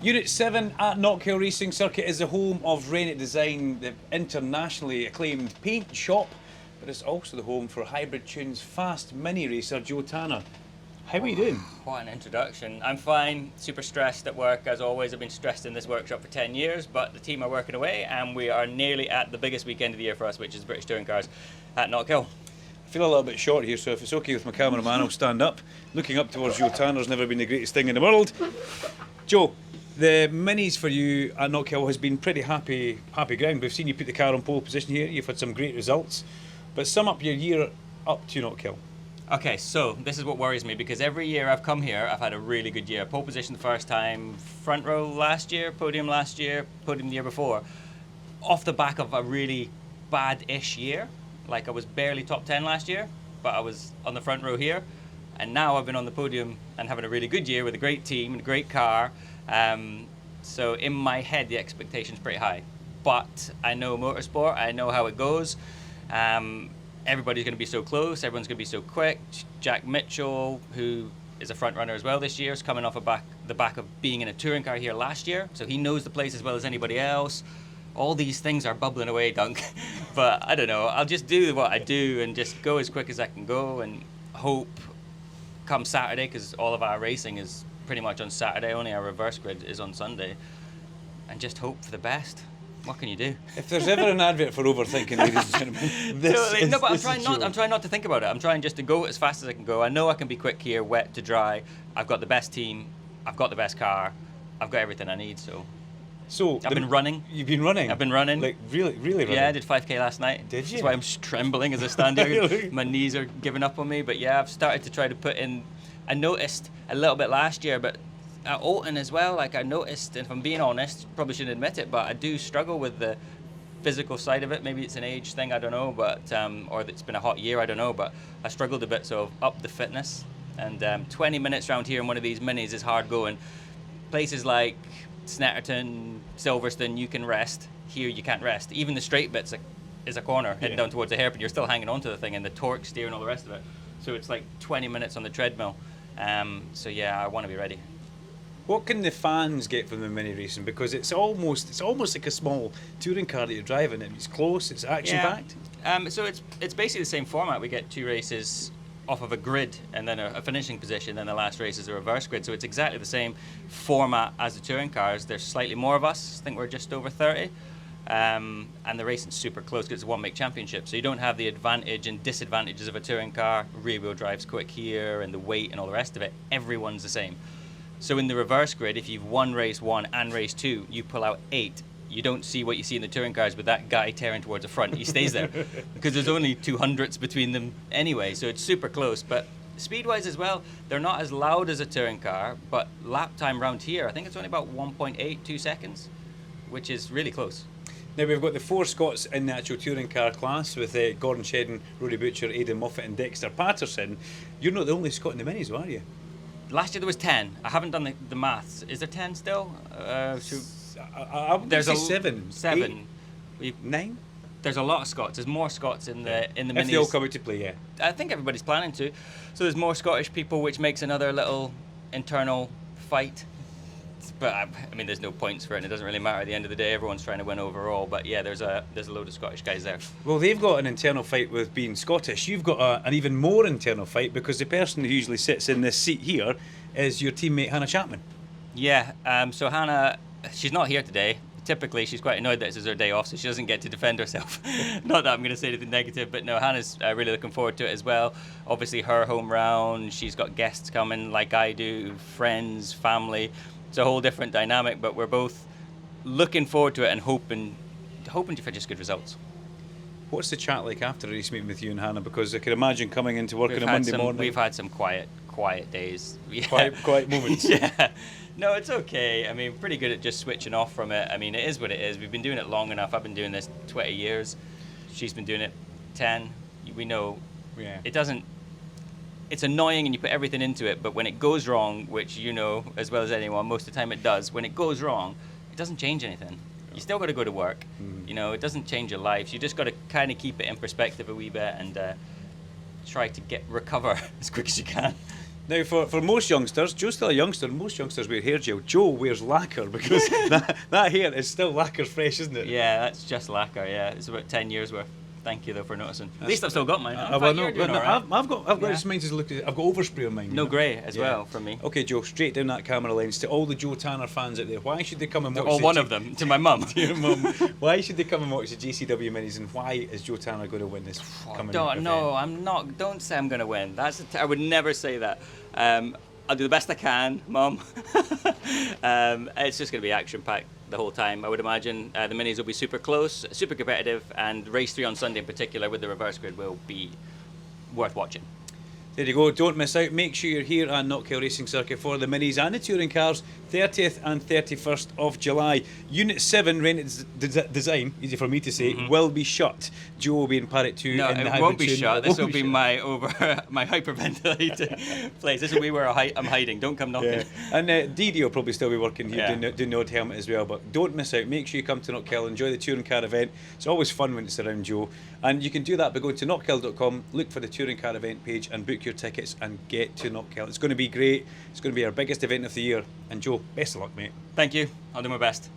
Unit 7 at Knockhill Racing Circuit is the home of Rennet Design, the internationally acclaimed paint shop, but it's also the home for Hybrid Tunes fast mini racer Joe Tanner. How are you doing? What an introduction. I'm fine, super stressed at work as always. I've been stressed in this workshop for 10 years, but the team are working away and we are nearly at the biggest weekend of the year for us, which is British Touring Cars at Knockhill. I feel a little bit short here, so if it's okay with my cameraman, I'll stand up. Looking up towards Joe Tanner's never been the greatest thing in the world. Joe, the minis for you at Knockhill has been pretty happy ground. We've seen you put the car on pole position here. You've had some great results. But sum up your year up to Knockhill. Okay, so this is what worries me, because every year I've come here, I've had a really good year. Pole position the first time, front row last year, podium the year before. Off the back of a really bad-ish year. Like, I was barely top 10 last year, but I was on the front row here. And now I've been on the podium and having a really good year with a great team and a great car. So in my head, the expectation's pretty high. But I know motorsport, I know how it goes. Everybody's going to be so close, everyone's going to be so quick. Jack Mitchell, who is a front runner as well this year, is coming off the back of being in a touring car here last year, so he knows the place as well as anybody else. All these things are bubbling away, Dunk. But I don't know, I'll just do what I do and just go as quick as I can go and hope come Saturday, because all of our racing is pretty much on Saturday, only our reverse grid is on Sunday, and just hope for the best. What can you do? If there's ever an advert for overthinking, ladies and gentlemen, this totally. is, No, but Joe. I'm trying not to think about it. I'm trying just to go as fast as I can go. I know I can be quick here, wet to dry. I've got the best team. I've got the best car. I've got everything I need. So I've been running. You've been running? I've been running. Like, really running? Yeah, I did 5K last night. Did you? That's why I'm trembling as I stand here. Really? My knees are giving up on me. But yeah, I've started to try to put in. I noticed a little bit last year, but at Alton as well, like I noticed, and if I'm being honest, probably shouldn't admit it, but I do struggle with the physical side of it. Maybe it's an age thing, I don't know, but or it's been a hot year, I don't know, but I struggled a bit, so I've upped the fitness. And 20 minutes around here in one of these minis is hard going. Places like Snetterton, Silverstone, you can rest. Here you can't rest. Even the straight bits is a corner heading down towards the hairpin. You're still hanging onto the thing, and the torque steer and all the rest of it. So it's like 20 minutes on the treadmill. So yeah, I want to be ready. What can the fans get from the mini racing? Because it's almost like a small touring car that you're driving. It's close, it's action-packed. So it's basically the same format. We get two races off of a grid and then a finishing position, then the last race is a reverse grid. So it's exactly the same format as the touring cars. There's slightly more of us. I think we're just over 30. And the racing's super close because it's a one-make championship. So you don't have the advantage and disadvantages of a touring car. Rear-wheel drive's quick here and the weight and all the rest of it. Everyone's the same. So in the reverse grid, if you've won race 1 and race 2, you pull out 8. You don't see what you see in the touring cars with that guy tearing towards the front. He stays there because there's only 200ths between them anyway, so it's super close. But speed-wise as well, they're not as loud as a touring car, but lap time round here, I think it's only about 1.82 seconds, which is really close. Now we've got the 4 Scots in the actual touring car class with Gordon Shedden, Rory Butcher, Aidan Moffat and Dexter Patterson. You're not the only Scot in the minis, are you? Last year there was 10. I haven't done the maths. Is there 10 still? There's 7. 7. 9? There's a lot of Scots. There's more Scots in the minis. If they all come out to play, yeah. I think everybody's planning to. So there's more Scottish people, which makes another little internal fight. But I mean, there's no points for it, and it doesn't really matter at the end of the day. Everyone's trying to win overall. But yeah, there's a load of Scottish guys there. Well, they've got an internal fight with being Scottish. You've got an even more internal fight because the person who usually sits in this seat here is your teammate Hannah Chapman. Yeah. So Hannah, she's not here today. Typically, she's quite annoyed that this is her day off, so she doesn't get to defend herself. Not that I'm going to say anything negative, but no, Hannah's really looking forward to it as well. Obviously, her home round. She's got guests coming like I do, friends, family. It's a whole different dynamic, but we're both looking forward to it and hoping for just good results. What's the chat like after a race meeting with you and Hannah? Because I can imagine coming into work on a Monday morning. We've had some quiet days. Yeah. Quiet moments. Yeah. No, it's okay. I mean, pretty good at just switching off from it. I mean, it is what it is. We've been doing it long enough. I've been doing this 20 years. She's been doing it 10. We know it doesn't... It's annoying and you put everything into it, but when it goes wrong, which you know as well as anyone, most of the time it does, when it goes wrong, it doesn't change anything. You still got to go to work. You know, it doesn't change your life. You just got to kind of keep it in perspective a wee bit and try to recover as quick as you can. Now, for most youngsters, Joe's still a youngster. Most youngsters wear hair gel. Joe wears lacquer because that hair is still lacquer fresh, isn't it? Yeah, that's just lacquer. Yeah, it's about 10 years worth. Thank you though for noticing. At least I've still got mine. I've got mine just look. I've got overspray on mine. No grey as well from me. Okay, Joe, straight down that camera lens to all the Joe Tanner fans out there. Why should they come and watch? Or one of them to my mum. To your mum. Why should they come and watch the JCW Minis, and why is Joe Tanner going to win this coming event? No, I'm not. Don't say I'm going to win. I would never say that. I'll do the best I can, Mum. It's just going to be action-packed the whole time, I would imagine. The minis will be super close, super competitive, and race 3 on Sunday in particular with the reverse grid will be worth watching. There you go, don't miss out. Make sure you're here at Knockhill Racing Circuit for the minis and the touring cars, 30th and 31st of July. Unit 7, rented design, easy for me to say, will be shut. Joe will be in Paddock 2 No, in the it hybrid won't be tune. shut. This will be my my hyperventilating place. This will be where I'm hiding. Don't come knocking. Yeah. And Didi will probably still be working here, Yeah. doing the odd helmet as well. But don't miss out. Make sure you come to Knockhill, enjoy the touring car event. It's always fun when it's around Joe. And you can do that by going to knockhill.com, look for the touring car event page and book your tickets and get to Knockhill. It's going to be great. It's going to be our biggest event of the year. And Joe, best of luck, mate. Thank you. I'll do my best.